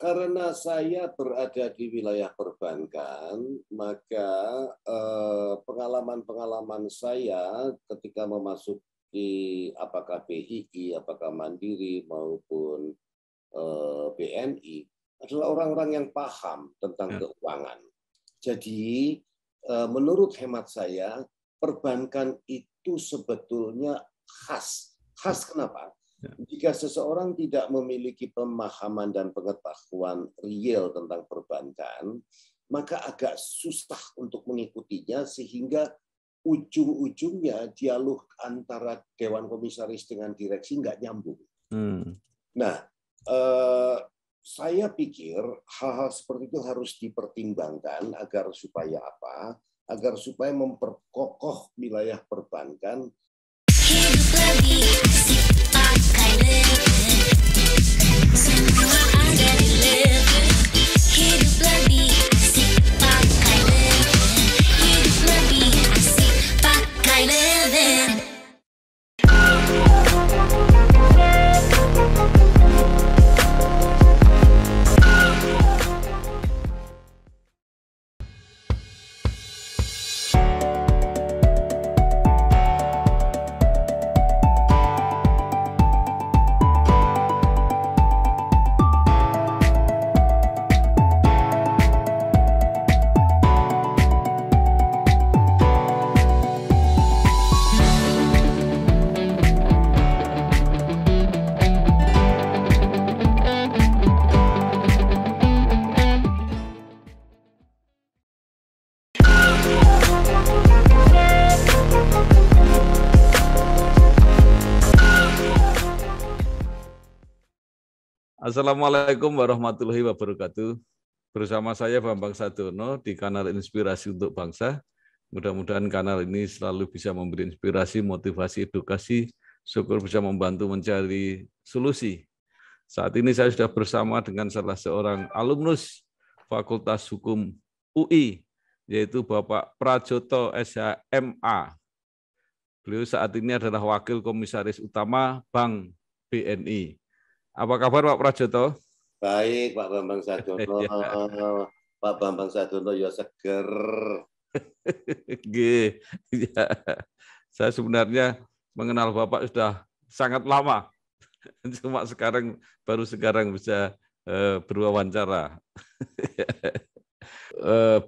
Karena saya berada di wilayah perbankan, maka pengalaman-pengalaman saya ketika memasuki apakah BII, apakah Mandiri maupun BNI adalah orang-orang yang paham tentang keuangan. Jadi menurut hemat saya, perbankan itu sebetulnya khas. Khas kenapa? Jika seseorang tidak memiliki pemahaman dan pengetahuan real tentang perbankan, maka agak susah untuk mengikutinya sehingga ujung-ujungnya dialog antara Dewan Komisaris dengan direksi nggak nyambung. Nah, saya pikir hal-hal seperti itu harus dipertimbangkan agar supaya apa? Agar supaya memperkokoh wilayah perbankan. Hidup lebih asik pakai living. Semua ada di living. Hidup lebih asik pakai living. Hidup lebih asik pakai living. Assalamualaikum warahmatullahi wabarakatuh. Bersama saya Bambang Sadiono di kanal Inspirasi untuk Bangsa. Mudah-mudahan kanal ini selalu bisa memberi inspirasi, motivasi, edukasi, syukur bisa membantu mencari solusi. Saat ini saya sudah bersama dengan salah seorang alumnus Fakultas Hukum UI, yaitu Bapak Prajoto SHMA. Beliau saat ini adalah Wakil Komisaris Utama Bank BNI. Apa kabar Pak Prajoto? Baik, Pak Bambang Sadiono. Pak Bambang Sadiono ya seger. Ya. Saya sebenarnya mengenal Bapak sudah sangat lama. Cuma baru sekarang bisa berwawancara.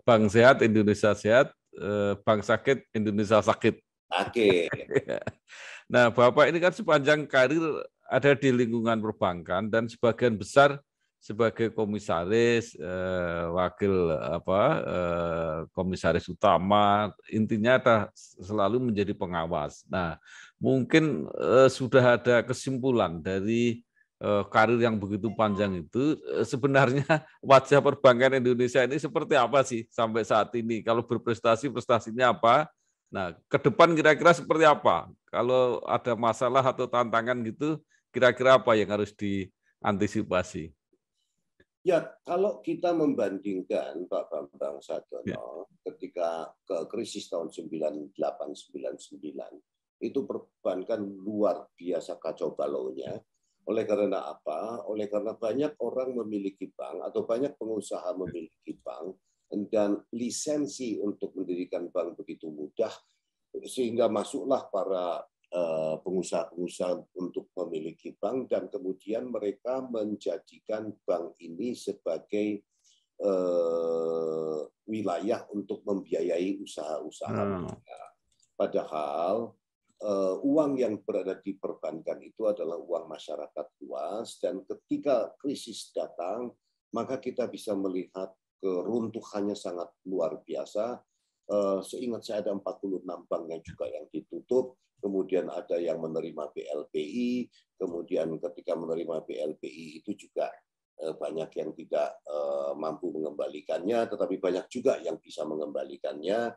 Bank sehat, Indonesia sehat. Bank sakit, Indonesia sakit. Oke. Nah, Bapak ini kan sepanjang karir ada di lingkungan perbankan dan sebagian besar sebagai komisaris, wakil komisaris utama, intinya ada selalu menjadi pengawas. Nah, mungkin sudah ada kesimpulan dari karir yang begitu panjang itu, sebenarnya wajah perbankan Indonesia ini seperti apa sih sampai saat ini? Kalau berprestasi, prestasinya apa? Nah, ke depan kira-kira seperti apa? Kalau ada masalah atau tantangan gitu, kira-kira apa yang harus diantisipasi? Ya, kalau kita membandingkan Pak Bambang Sadiono ketika ke krisis tahun 98-99, itu perbankan luar biasa kacau balaunya. Oleh karena apa? Oleh karena banyak orang memiliki bank atau banyak pengusaha memiliki bank dan lisensi untuk mendirikan bank begitu mudah, sehingga masuklah para pengusaha-pengusaha untuk memiliki bank dan kemudian mereka menjadikan bank ini sebagai wilayah untuk membiayai usaha-usaha mereka. Padahal uang yang berada di perbankan itu adalah uang masyarakat luas dan ketika krisis datang maka kita bisa melihat keruntuhannya sangat luar biasa. Seingat saya ada 46 bank yang juga yang ditutup. Kemudian ada yang menerima BLPI, kemudian ketika menerima BLPI itu juga banyak yang tidak mampu mengembalikannya, tetapi banyak juga yang bisa mengembalikannya.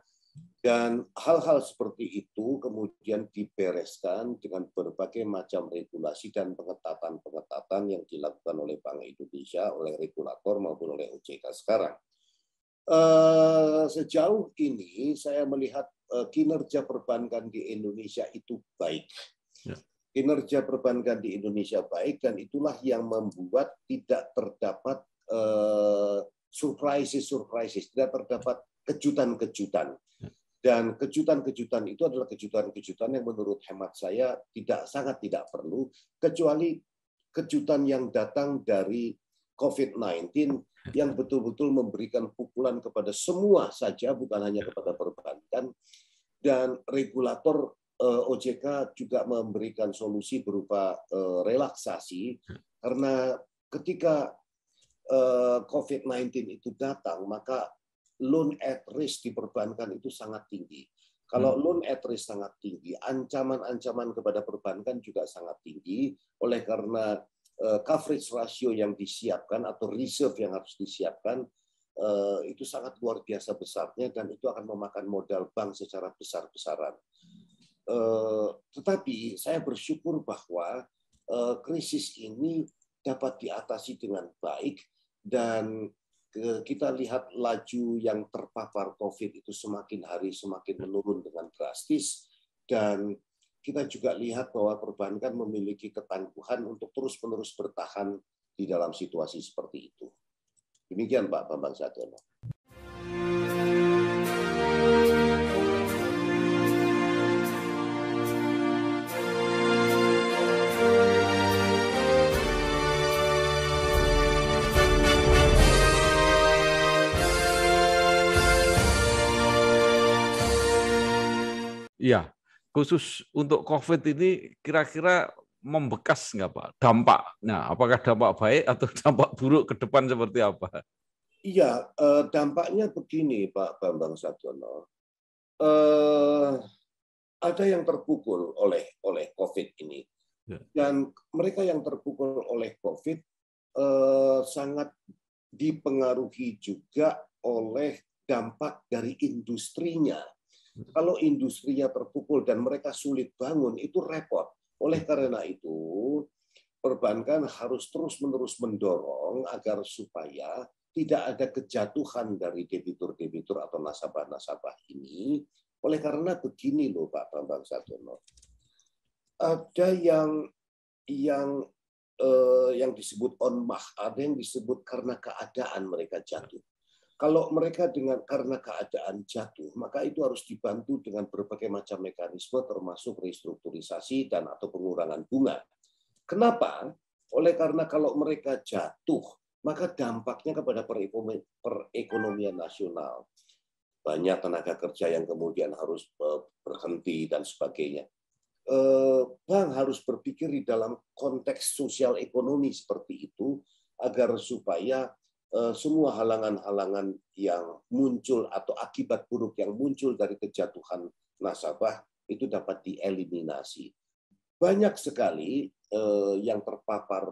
Dan hal-hal seperti itu kemudian dibereskan dengan berbagai macam regulasi dan pengetatan-pengetatan yang dilakukan oleh Bank Indonesia, oleh regulator maupun oleh OJK sekarang. Sejauh ini saya melihat kinerja perbankan di Indonesia itu baik. Kinerja perbankan di Indonesia baik dan itulah yang membuat tidak terdapat surprises, tidak terdapat kejutan-kejutan. Dan kejutan-kejutan itu adalah kejutan-kejutan yang menurut hemat saya sangat tidak perlu, kecuali kejutan yang datang dari COVID-19 yang betul-betul memberikan pukulan kepada semua saja, bukan hanya kepada perbankan. Dan regulator OJK juga memberikan solusi berupa relaksasi, karena ketika COVID-19 itu datang, maka loan at risk di perbankan itu sangat tinggi. Kalau loan at risk sangat tinggi, ancaman-ancaman kepada perbankan juga sangat tinggi, oleh karena coverage ratio yang disiapkan atau reserve yang harus disiapkan itu sangat luar biasa besarnya, dan itu akan memakan modal bank secara besar-besaran. Tetapi saya bersyukur bahwa krisis ini dapat diatasi dengan baik, dan kita lihat laju yang terpapar COVID itu semakin hari semakin menurun dengan drastis, dan kita juga lihat bahwa perbankan memiliki ketangguhan untuk terus-menerus bertahan di dalam situasi seperti itu. Demikian Pak Bambang Sadono. Iya, khusus untuk COVID ini kira-kira membekas nggak Pak dampaknya? Apakah dampak baik atau dampak buruk ke depan seperti apa? Iya, dampaknya begini Pak Bambang Sadono. Ada yang terpukul oleh COVID ini, dan mereka yang terpukul oleh COVID sangat dipengaruhi juga oleh dampak dari industrinya. Kalau industrinya terpukul dan mereka sulit bangun, itu repot. Oleh karena itu, perbankan harus terus-menerus mendorong agar supaya tidak ada kejatuhan dari debitur-debitur atau nasabah-nasabah ini. Oleh karena begini loh Pak Bambang Sadono, ada yang disebut on-mah, ada yang disebut karena keadaan mereka jatuh. Kalau mereka karena keadaan jatuh, maka itu harus dibantu dengan berbagai macam mekanisme, termasuk restrukturisasi dan atau pengurangan bunga. Kenapa? Oleh karena kalau mereka jatuh, maka dampaknya kepada perekonomian nasional. Banyak tenaga kerja yang kemudian harus berhenti dan sebagainya. Bank harus berpikir di dalam konteks sosial ekonomi seperti itu, agar supaya semua halangan-halangan yang muncul atau akibat buruk yang muncul dari kejatuhan nasabah itu dapat dieliminasi. Banyak sekali yang terpapar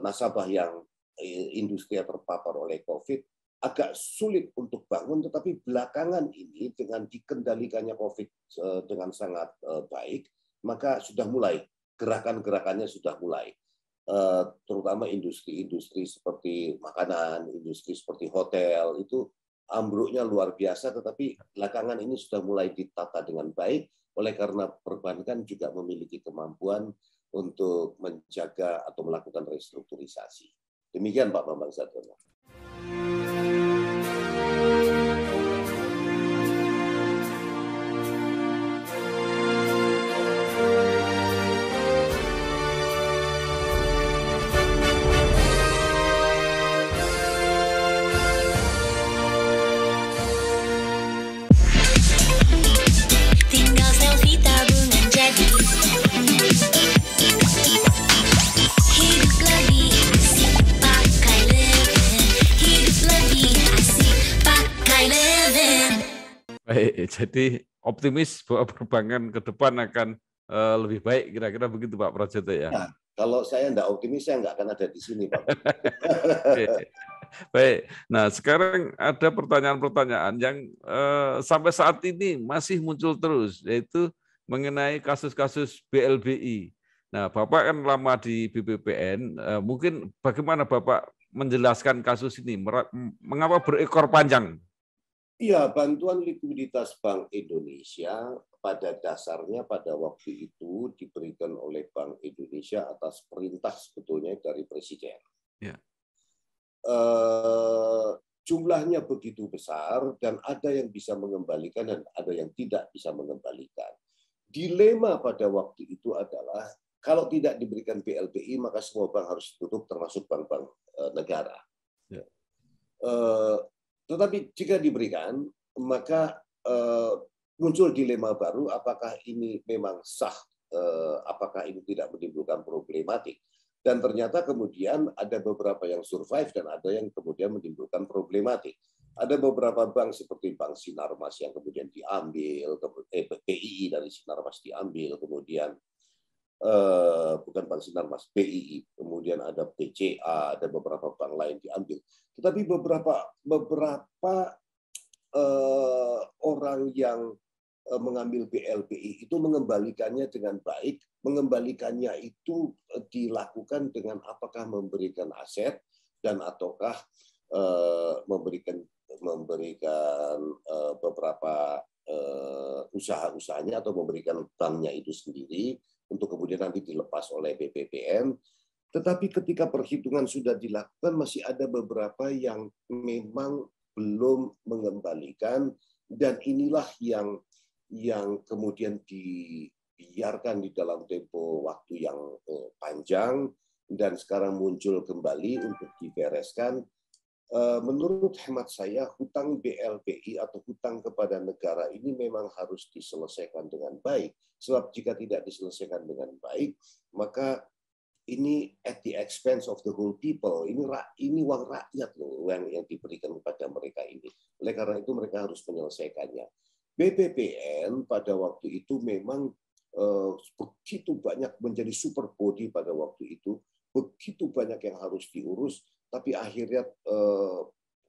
nasabah yang industri yang terpapar oleh COVID agak sulit untuk bangun, tetapi belakangan ini dengan dikendalikannya COVID dengan sangat baik, maka sudah mulai gerakan-gerakannya sudah mulai. Terutama industri-industri seperti makanan, industri seperti hotel, itu ambruknya luar biasa, tetapi belakangan ini sudah mulai ditata dengan baik, oleh karena perbankan juga memiliki kemampuan untuk menjaga atau melakukan restrukturisasi. Demikian Pak Bambang Sadono. Baik, jadi optimis bahwa perbankan ke depan akan lebih baik, kira-kira begitu Pak Prajoto ya? Nah, kalau saya tidak optimis, saya nggak akan ada di sini Pak. Baik, nah sekarang ada pertanyaan-pertanyaan yang sampai saat ini masih muncul terus, yaitu mengenai kasus-kasus BLBI. Nah, Bapak kan lama di BPPN, mungkin bagaimana Bapak menjelaskan kasus ini, mengapa berekor panjang? Iya, bantuan likuiditas Bank Indonesia pada dasarnya pada waktu itu diberikan oleh Bank Indonesia atas perintah sebetulnya dari Presiden. Ya. jumlahnya begitu besar dan ada yang bisa mengembalikan dan ada yang tidak bisa mengembalikan. Dilema pada waktu itu adalah kalau tidak diberikan BLPI maka semua bank harus tutup termasuk bank-bank negara. Ya. Tetapi jika diberikan maka muncul dilema baru, apakah ini memang sah, apakah ini tidak menimbulkan problematik. Dan ternyata kemudian ada beberapa yang survive dan ada yang kemudian menimbulkan problematik. Ada beberapa bank seperti Bank Sinarmas yang kemudian diambil, BII dari Sinarmas diambil, kemudian bukan Bank Sinarmas, BII, kemudian ada BCA, ada beberapa bank lain diambil. Tetapi beberapa orang yang mengambil BLPI itu mengembalikannya dengan baik, mengembalikannya itu dilakukan dengan apakah memberikan aset dan ataukah memberikan beberapa usaha-usahanya atau memberikan banknya itu sendiri untuk kemudian nanti dilepas oleh BPPN. Tetapi ketika perhitungan sudah dilakukan masih ada beberapa yang memang belum mengembalikan dan inilah yang kemudian dibiarkan di dalam tempo waktu yang panjang dan sekarang muncul kembali untuk dibereskan. Menurut hemat saya, hutang BLPI atau hutang kepada negara ini memang harus diselesaikan dengan baik. Sebab jika tidak diselesaikan dengan baik, maka ini at the expense of the whole people. Ini uang rakyat loh yang diberikan kepada mereka ini. Oleh karena itu mereka harus menyelesaikannya. BPPN pada waktu itu memang begitu banyak menjadi super body pada waktu itu, begitu banyak yang harus diurus, tapi akhirnya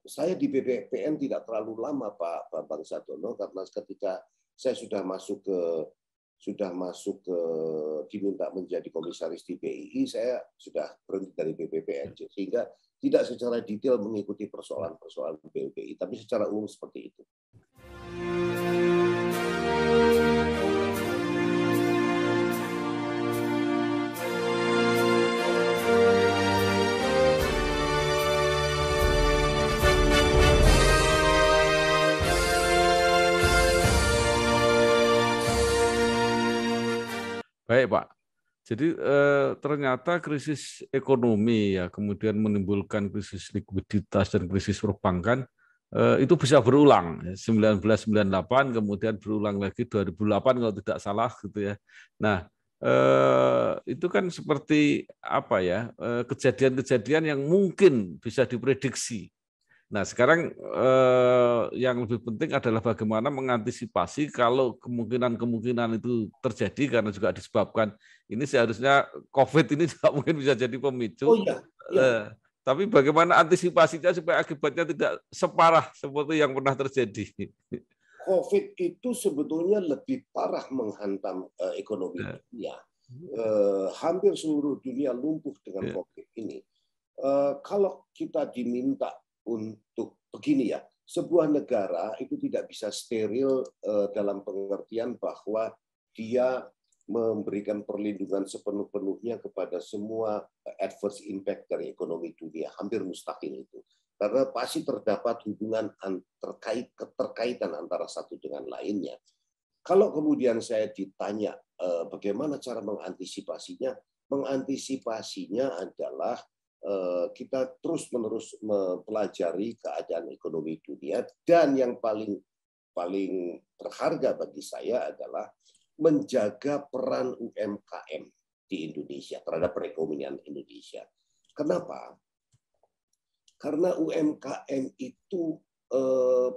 saya di BPPN tidak terlalu lama Pak Bambang Sadono karena ketika saya sudah masuk ke diminta menjadi komisaris di BII, saya sudah berhenti dari BPPN sehingga tidak secara detail mengikuti persoalan-persoalan BLPI, tapi secara umum seperti itu. Baik Pak, jadi ternyata krisis ekonomi ya kemudian menimbulkan krisis likuiditas dan krisis perbankan itu bisa berulang. 1998 kemudian berulang lagi 2008 kalau tidak salah gitu ya. Nah itu kan seperti apa ya kejadian-kejadian yang mungkin bisa diprediksi. Nah, sekarang yang lebih penting adalah bagaimana mengantisipasi kalau kemungkinan-kemungkinan itu terjadi karena juga disebabkan ini seharusnya COVID ini juga mungkin bisa jadi pemicu. Oh iya, iya. Tapi bagaimana antisipasinya supaya akibatnya tidak separah seperti yang pernah terjadi. COVID itu sebetulnya lebih parah menghantam ekonomi dunia. Hampir seluruh dunia lumpuh dengan COVID ini. Kalau kita diminta untuk begini ya, sebuah negara itu tidak bisa steril dalam pengertian bahwa dia memberikan perlindungan sepenuh-penuhnya kepada semua adverse impact dari ekonomi dunia. Hampir mustahil itu. Karena pasti terdapat hubungan keterkaitan antara satu dengan lainnya. Kalau kemudian saya ditanya bagaimana cara mengantisipasinya, mengantisipasinya adalah kita terus-menerus mempelajari keadaan ekonomi dunia dan yang paling berharga bagi saya adalah menjaga peran UMKM di Indonesia terhadap perekonomian Indonesia. Kenapa? Karena UMKM itu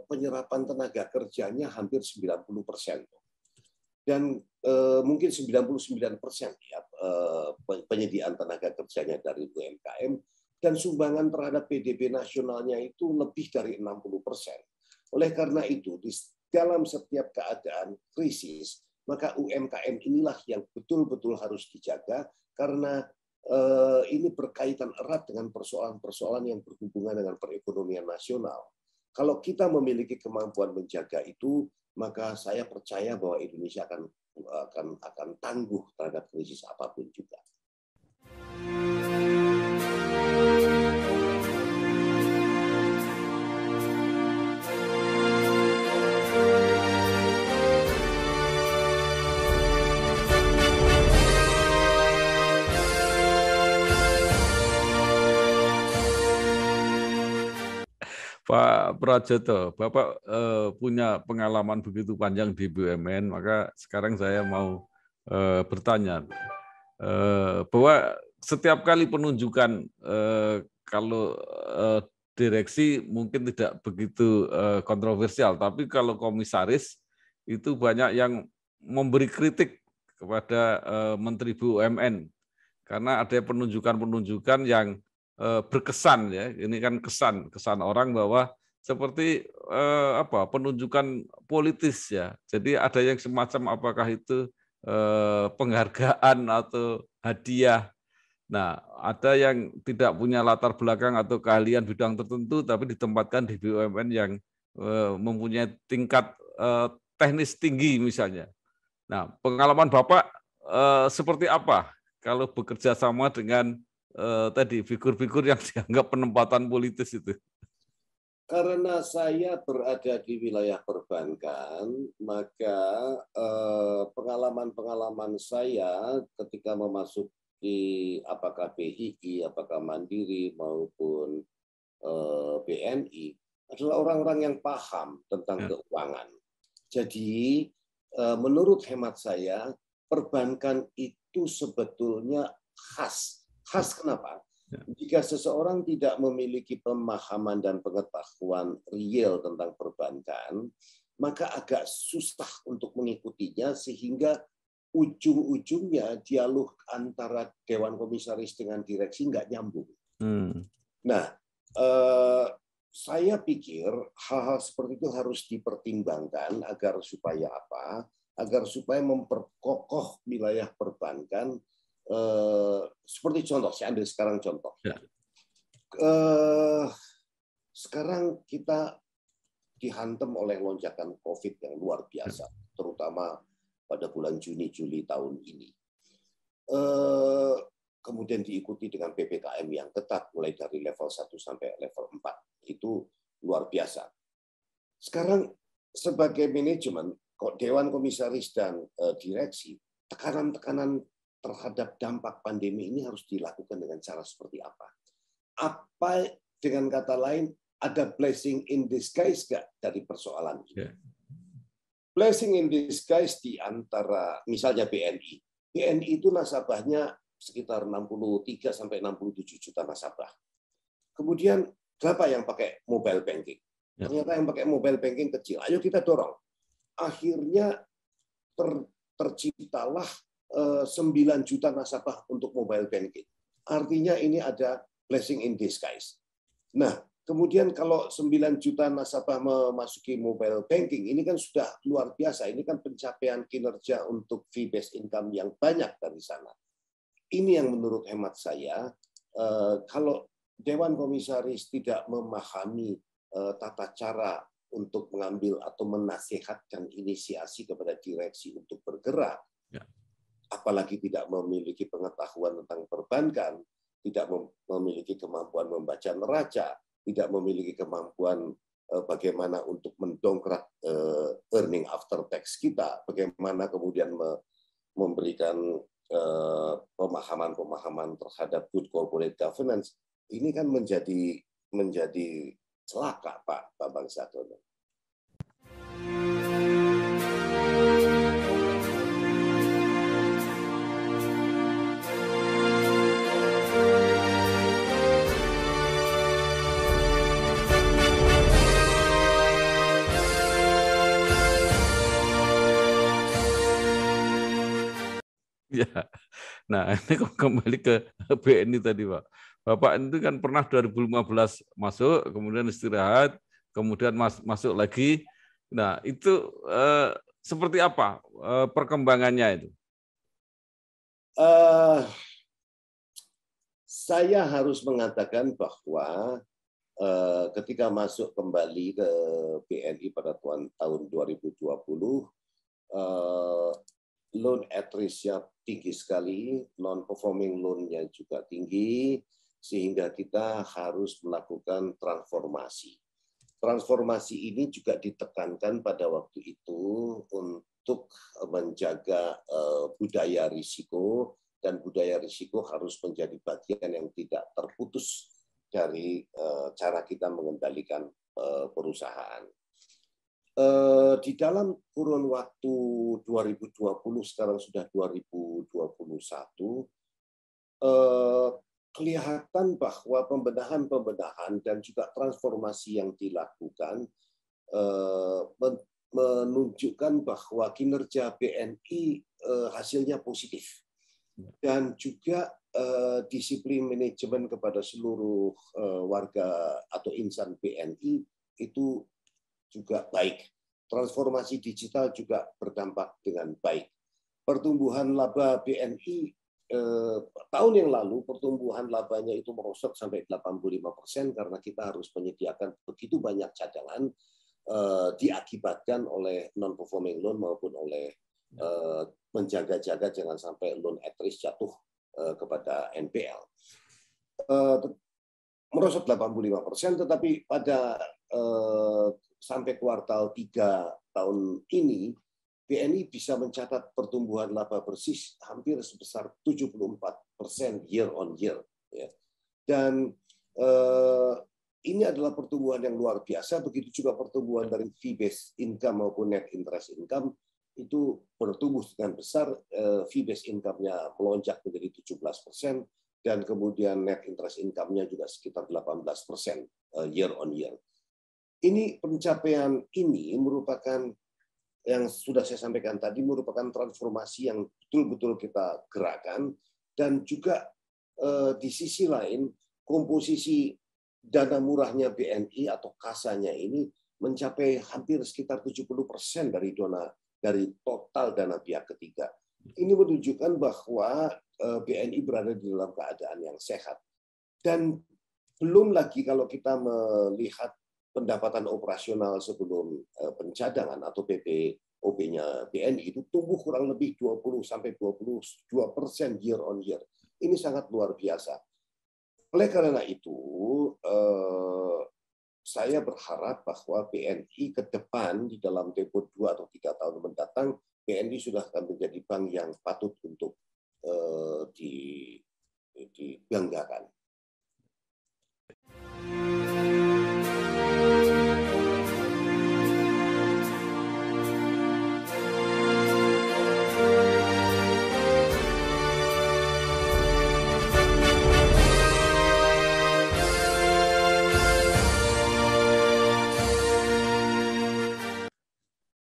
penyerapan tenaga kerjanya hampir 90%. Dan mungkin 99% ya penyediaan tenaga kerjanya dari UMKM dan sumbangan terhadap PDB nasionalnya itu lebih dari 60%. Oleh karena itu di dalam setiap keadaan krisis maka UMKM inilah yang betul-betul harus dijaga karena ini berkaitan erat dengan persoalan-persoalan yang berhubungan dengan perekonomian nasional. Kalau kita memiliki kemampuan menjaga itu, maka saya percaya bahwa Indonesia akan tangguh terhadap krisis apapun juga. Pak Prajoto, Bapak punya pengalaman begitu panjang di BUMN, maka sekarang saya mau bertanya bahwa setiap kali penunjukan kalau direksi mungkin tidak begitu kontroversial, tapi kalau komisaris itu banyak yang memberi kritik kepada Menteri BUMN karena ada penunjukan-penunjukan yang berkesan ya. Ini kan kesan orang bahwa seperti penunjukan politis ya. Jadi ada yang semacam apakah itu penghargaan atau hadiah. Nah, ada yang tidak punya latar belakang atau keahlian bidang tertentu tapi ditempatkan di BUMN yang mempunyai tingkat teknis tinggi misalnya. Nah, pengalaman Bapak seperti apa kalau bekerja sama dengan tadi figur-figur yang dianggap penempatan politis itu? Karena saya berada di wilayah perbankan, maka pengalaman-pengalaman saya ketika memasuki apakah BII, apakah Mandiri maupun BNI adalah orang-orang yang paham tentang keuangan. Jadi menurut hemat saya perbankan itu sebetulnya khas. Khas kenapa? Jika seseorang tidak memiliki pemahaman dan pengetahuan real tentang perbankan, maka agak susah untuk mengikutinya sehingga ujung-ujungnya dialog antara Dewan Komisaris dengan direksi nggak nyambung. Nah, saya pikir hal-hal seperti itu harus dipertimbangkan agar supaya apa? Agar supaya memperkokoh wilayah perbankan. Seperti contoh, saya ambil sekarang contoh. Sekarang kita dihantam oleh lonjakan COVID yang luar biasa, terutama pada bulan Juni-Juli tahun ini. Kemudian diikuti dengan PPKM yang ketat, mulai dari level 1 sampai level 4. Itu luar biasa. Sekarang sebagai manajemen, Dewan Komisaris dan direksi, tekanan-tekanan terhadap dampak pandemi ini harus dilakukan dengan cara seperti apa? Apa dengan kata lain, ada blessing in disguise nggak dari persoalan ini? Blessing in disguise di antara misalnya BNI. BNI itu nasabahnya sekitar 63 sampai 67 juta nasabah. Kemudian berapa yang pakai mobile banking? Ternyata yang pakai mobile banking kecil. Ayo kita dorong. Akhirnya terciptalah 9 juta nasabah untuk mobile banking. Artinya ini ada blessing in disguise. Nah, kemudian kalau 9 juta nasabah memasuki mobile banking, ini kan sudah luar biasa. Ini kan pencapaian kinerja untuk fee-based income yang banyak dari sana. Ini yang menurut hemat saya, kalau Dewan Komisaris tidak memahami tata cara untuk mengambil atau menasihatkan inisiasi kepada direksi untuk bergerak, apalagi tidak memiliki pengetahuan tentang perbankan, tidak memiliki kemampuan membaca neraca, tidak memiliki kemampuan bagaimana untuk mendongkrak earning after tax kita, bagaimana kemudian memberikan pemahaman-pemahaman terhadap good corporate governance, ini kan menjadi celaka, Pak Bambang Sadono. Ya, nah ini kembali ke BNI tadi, Pak. Bapak itu kan pernah 2015 masuk, kemudian istirahat, kemudian masuk lagi. Nah, itu seperti apa perkembangannya itu? Saya harus mengatakan bahwa ketika masuk kembali ke BNI pada tahun 2020, loan at risk-nya tinggi sekali, non-performing loan-nya juga tinggi, sehingga kita harus melakukan transformasi. Transformasi ini juga ditekankan pada waktu itu untuk menjaga budaya risiko, dan budaya risiko harus menjadi bagian yang tidak terputus dari cara kita mengendalikan perusahaan. Di dalam kurun waktu 2020 sekarang sudah 2021, kelihatan bahwa pembenahan dan juga transformasi yang dilakukan menunjukkan bahwa kinerja BNI hasilnya positif, dan juga disiplin manajemen kepada seluruh warga atau insan BNI itu juga baik. Transformasi digital juga berdampak dengan baik. Pertumbuhan laba BNI tahun yang lalu, pertumbuhan labanya itu merosot sampai 85% karena kita harus menyediakan begitu banyak cadangan diakibatkan oleh non-performing loan maupun oleh menjaga-jaga jangan sampai loan at risk jatuh kepada NPL. Merosot 85%, tetapi pada sampai kuartal 3 tahun ini, BNI bisa mencatat pertumbuhan laba bersih hampir sebesar 74% year on year. Dan ini adalah pertumbuhan yang luar biasa. Begitu juga pertumbuhan dari fee-based income maupun net interest income itu bertumbuh dengan besar. Fee-based income-nya melonjak menjadi 17%, dan kemudian net interest income-nya juga sekitar 18% year on year. Ini pencapaian ini merupakan yang sudah saya sampaikan tadi, merupakan transformasi yang betul-betul kita gerakkan, dan juga di sisi lain komposisi dana murahnya BNI atau kasanya ini mencapai hampir sekitar 70% dari total dana pihak ketiga. Ini menunjukkan bahwa BNI berada di dalam keadaan yang sehat. Dan belum lagi kalau kita melihat pendapatan operasional sebelum pencadangan atau PPOP-nya BNI itu tumbuh kurang lebih 20-22% year on year. Ini sangat luar biasa. Oleh karena itu, saya berharap bahwa BNI ke depan di dalam tempo 2 atau 3 tahun mendatang, BNI sudah akan menjadi bank yang patut untuk dibanggakan.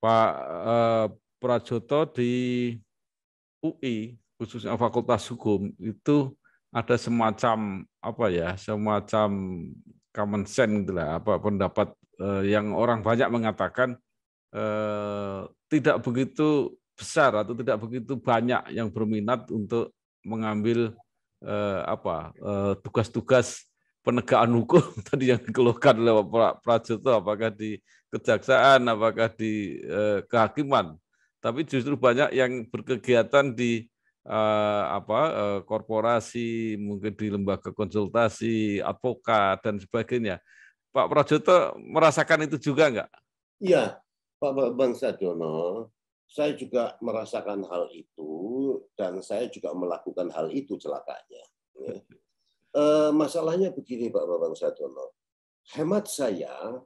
Pak Prajoto di UI, khususnya Fakultas Hukum, itu ada semacam semacam common sense itulah, pendapat yang orang banyak mengatakan tidak begitu besar atau tidak begitu banyak yang berminat untuk mengambil tugas-tugas penegakan hukum tadi yang dikeluhkan oleh Pak Prajoto, apakah di kejaksaan, apakah di kehakiman, tapi justru banyak yang berkegiatan di korporasi, mungkin di lembaga konsultasi, advokat dan sebagainya. Pak Prajoto merasakan itu juga enggak? Iya, Pak Bang Sadiono, saya juga merasakan hal itu, dan saya juga melakukan hal itu celakanya. Masalahnya begini, Pak Bang Sadiono. Hemat saya,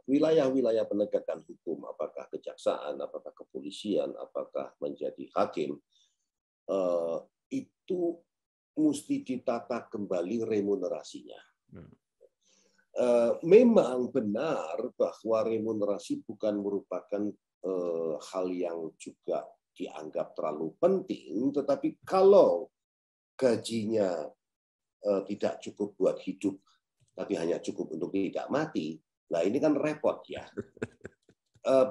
wilayah-wilayah penegakan hukum, apakah kejaksaan, apakah kepolisian, apakah menjadi hakim, itu mesti ditata kembali remunerasinya. Memang benar bahwa remunerasi bukan merupakan hal yang juga dianggap terlalu penting, tetapi kalau gajinya tidak cukup buat hidup, tapi hanya cukup untuk tidak mati, nah ini kan repot ya.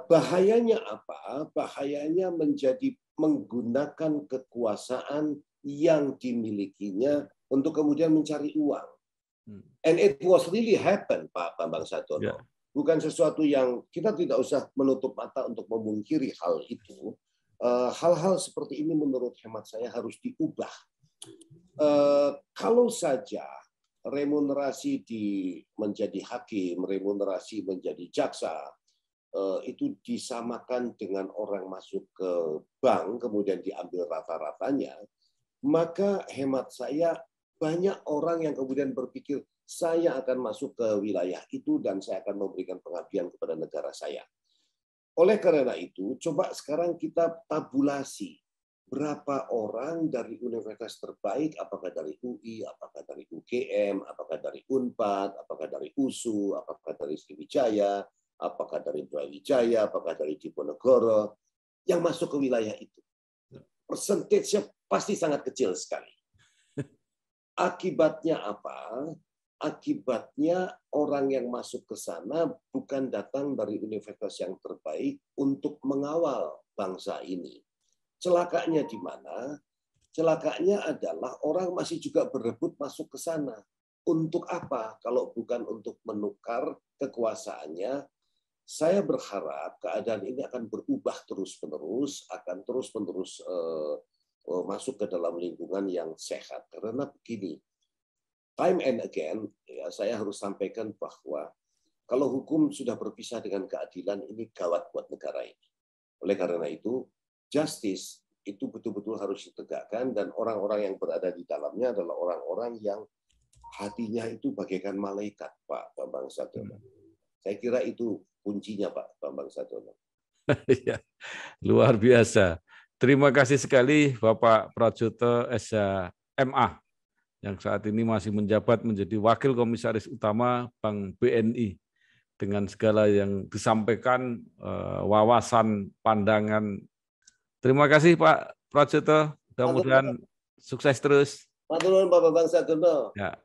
Bahayanya apa? Bahayanya menjadi menggunakan kekuasaan yang dimilikinya untuk kemudian mencari uang. And it was really happen, Pak Bambang Sadiono. Yeah. Bukan sesuatu yang kita tidak usah menutup mata untuk memungkiri hal itu. Hal-hal seperti ini menurut hemat saya harus diubah. Kalau saja remunerasi menjadi hakim, remunerasi menjadi jaksa, itu disamakan dengan orang masuk ke bank, kemudian diambil rata-ratanya, maka hemat saya banyak orang yang kemudian berpikir, saya akan masuk ke wilayah itu dan saya akan memberikan pengabdian kepada negara saya. Oleh karena itu, coba sekarang kita tabulasi berapa orang dari universitas terbaik, apakah dari UI, apakah dari UGM, apakah dari Unpad, apakah dari USU, apakah dari Sriwijaya, apakah dari Brawijaya, apakah dari Diponegoro, yang masuk ke wilayah itu. Persentasenya pasti sangat kecil sekali. Akibatnya apa? Akibatnya orang yang masuk ke sana bukan datang dari universitas yang terbaik untuk mengawal bangsa ini. Celakanya di mana? Celakanya adalah orang masih juga berebut masuk ke sana. Untuk apa? Kalau bukan untuk menukar kekuasaannya. Saya berharap keadaan ini akan berubah terus-menerus, akan terus-menerus masuk ke dalam lingkungan yang sehat. Karena begini, time and again, ya, saya harus sampaikan bahwa kalau hukum sudah berpisah dengan keadilan, ini gawat buat negara ini. Oleh karena itu, justice itu betul-betul harus ditegakkan, dan orang-orang yang berada di dalamnya adalah orang-orang yang hatinya itu bagaikan malaikat, Pak Bambang Sadono. Saya kira itu kuncinya, Pak Bambang Sadono. Ya, luar biasa. Terima kasih sekali Bapak Prajoto SH.MA yang saat ini masih menjabat menjadi Wakil Komisaris Utama Bank BNI. Dengan segala yang disampaikan, wawasan, pandangan. Terima kasih Pak Prajoto. Mudah-mudahan sukses terus. Matur nuwun Pak Bambang Sadono. Ya.